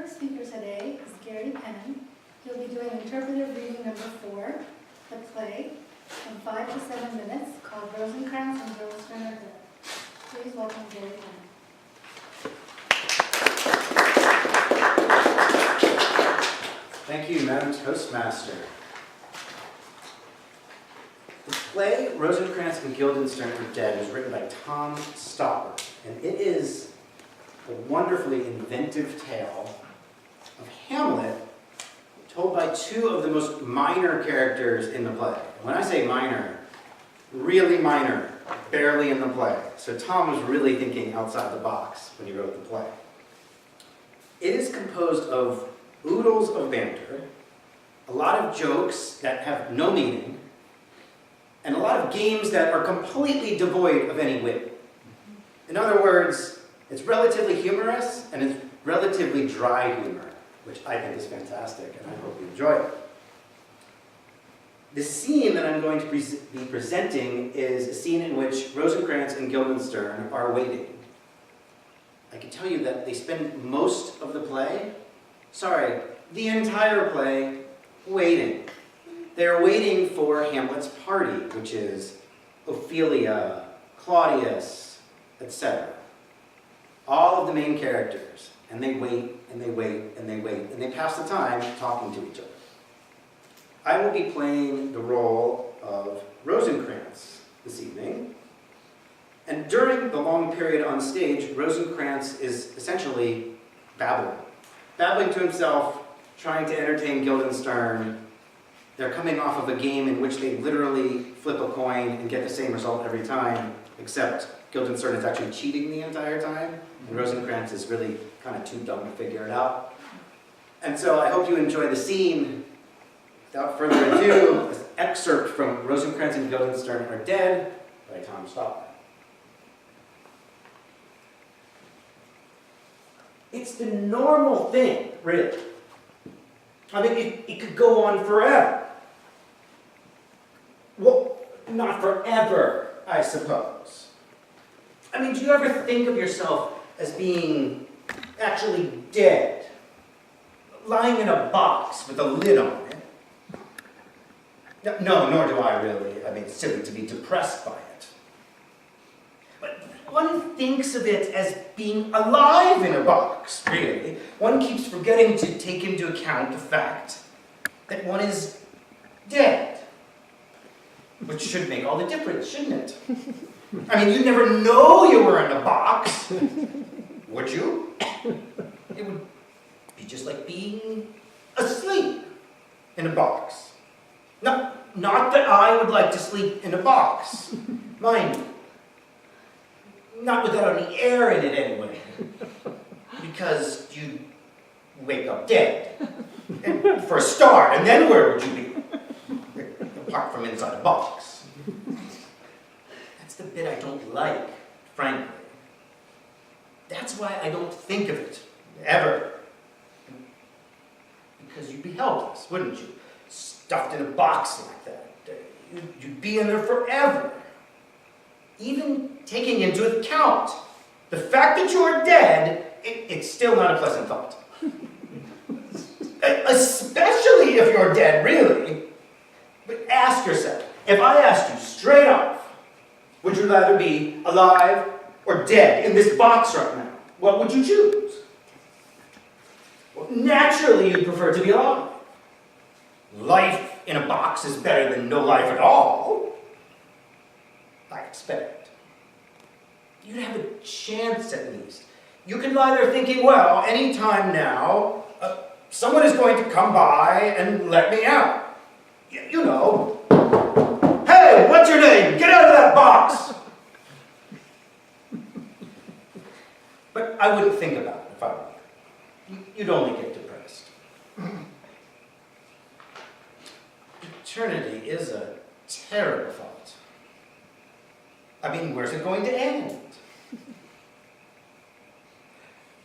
third speaker today is GaryPenn. He'll be doing interpretive reading number 4, the play, from 5 to 7 minutes, called Rosencrantz and Guildenstern are Dead. Please welcome GaryPenn. Thank you, Madam Toastmaster. The play Rosencrantz and Guildenstern are Dead was written by Tom Stopper, and it is a wonderfully inventive tale of Hamlet told by two of the most minor characters in the play. And when I say minor, really minor, barely in the play. So Tom was really thinking outside the box when he wrote the play. It is composed of oodles of banter, a lot of jokes that have no meaning, and a lot of games that are completely devoid of any wit. In other words, it's relatively humorous and it's relatively dry humor, which I think is fantastic, and I hope you enjoy it. The scene that I'm going to be presenting is a scene in which Rosencrantz and Guildenstern are waiting. I can tell you that they spend most of the play, the entire play, waiting. They're waiting for Hamlet's party, which is Ophelia, Claudius, etc. All of the main characters. And they wait, and they wait, and they wait, and they pass the time talking to each other. I will be playing the role of Rosencrantz this evening. And during the long period on stage, Rosencrantz is essentially babbling. Babbling to himself, trying to entertain Guildenstern. They're coming off of a game in which they literally flip a coin and get the same result every time, except Guildenstern is actually cheating the entire time, and Rosencrantz is really kind of too dumb to figure it out. And so I hope you enjoy the scene. Without further ado, this excerpt from Rosencrantz and Guildenstern are Dead by Tom Stopper. It's the normal thing, really. I mean, it could go on forever. Well, not forever, I suppose. I mean, do you ever think of yourself as being actually dead? Lying in a box with a lid on it? No, nor do I really. I mean, it's silly to be depressed by it. But one thinks of it as being alive in a box, really. One keeps forgetting to take into account the fact that one is dead. Which should make all the difference, shouldn't it? I mean, you'd never know you were in a box, would you? It would be just like being asleep in a box. Not that I would like to sleep in a box, mind you. Not without any air in it anyway, because you'd wake up dead, and for a start, and then where would you be? Apart from inside a box. That's the bit I don't like, frankly. That's why I don't think of it, ever. Because you'd be helpless, wouldn't you? Stuffed in a box like that. You'd be in there forever. Even taking into account the fact that you're dead, it's still not a pleasant thought. Especially if you're dead, really. But ask yourself, if I asked you straight off, would you rather be alive or dead in this box right now? What would you choose? Well, naturally, you'd prefer to be alive. Life in a box is better than no life at all, I expect. You'd have a chance at least. You could lie there thinking, well, any time now, someone is going to come by and let me out. You know. Hey, what's your name? Get out of that box! But I wouldn't think about it if I were you. You'd only get depressed. Eternity is a terrible thought. I mean, where's it going to end?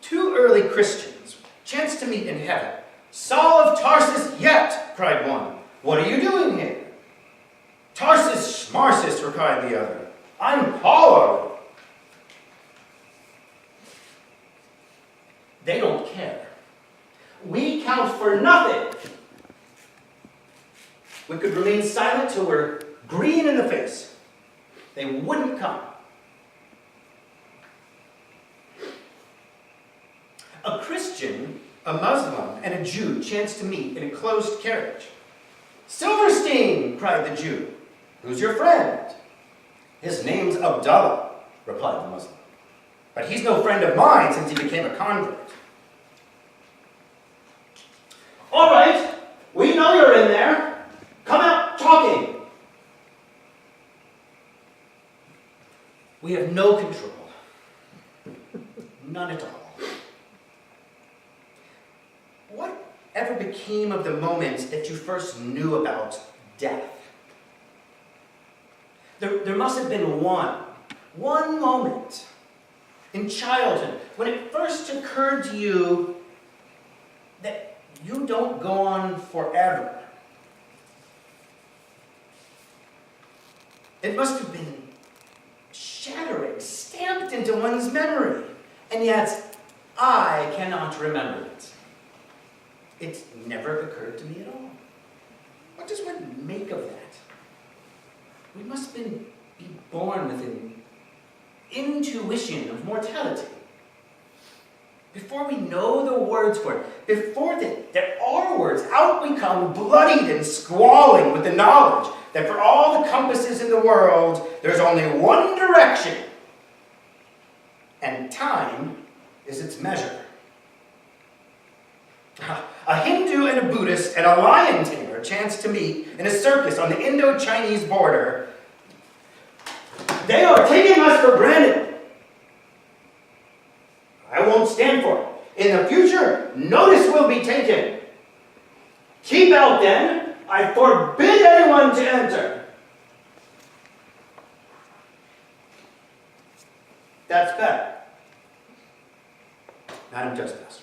Two early Christians chanced to meet in heaven. Saul of Tarsus yet, cried one. What are you doing here? Tarsus schmarsus, replied the other. I'm Apollo. They don't care. count for nothing. We could remain silent till we're green in the face. They wouldn't come. A Christian, a Muslim, and a Jew chanced to meet in a closed carriage. "Silverstein!" cried the Jew. "Who's your friend?" "His name's Abdullah," replied the Muslim. "But he's no friend of mine since he became a convert." "All right, we know you're in there. Come out talking." We have no control. None at all. Whatever became of the moment that you first knew about death? There must have been one moment in childhood when it first occurred to you that you don't go on forever. It must have been shattering, stamped into one's memory, and yet I cannot remember it. It never occurred to me at all. What does one make of that? We must be born with an intuition of mortality. Before we know the words for it, before there are words, out we come bloodied and squalling with the knowledge that for all the compasses in the world, there's only one direction, and time is its measure. A Hindu and a Buddhist and a lion tamer chanced to meet in a circus on the Indo-Chinese border. They are taking us for granted. I won't stand for it. In the future, notice will be taken. Keep out then. I forbid anyone to enter. That's better. Madam Justice.